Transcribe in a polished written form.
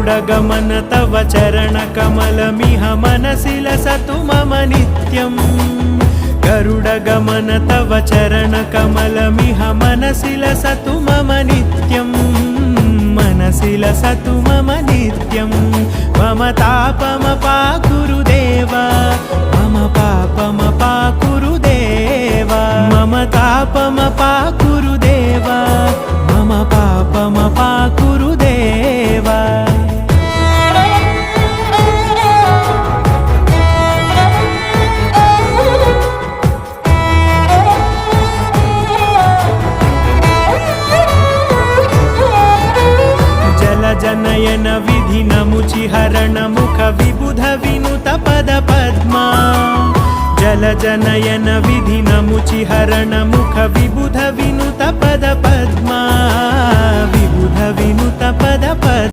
गरुडगमन तव चरणकमलमिह मनसि लसतु मम नित्यम् गरुडगमन तव चरणकमलमिह मनसि लसतु मम नित्यम् मनसि लसतु मम नित्यम् मम तापमपाकुरु देव मम पापमपाकुरु देव मम तापमपाकुरु देव मम पापमपाकुरु देव जनयन विधिनमुचिहरण मुख विबुध विनुत पद पद्मा जल जनयन विधिनमुचिहरण मुख विबुध विनुत पद पद्मा विबुध विनुत पद पद्मा।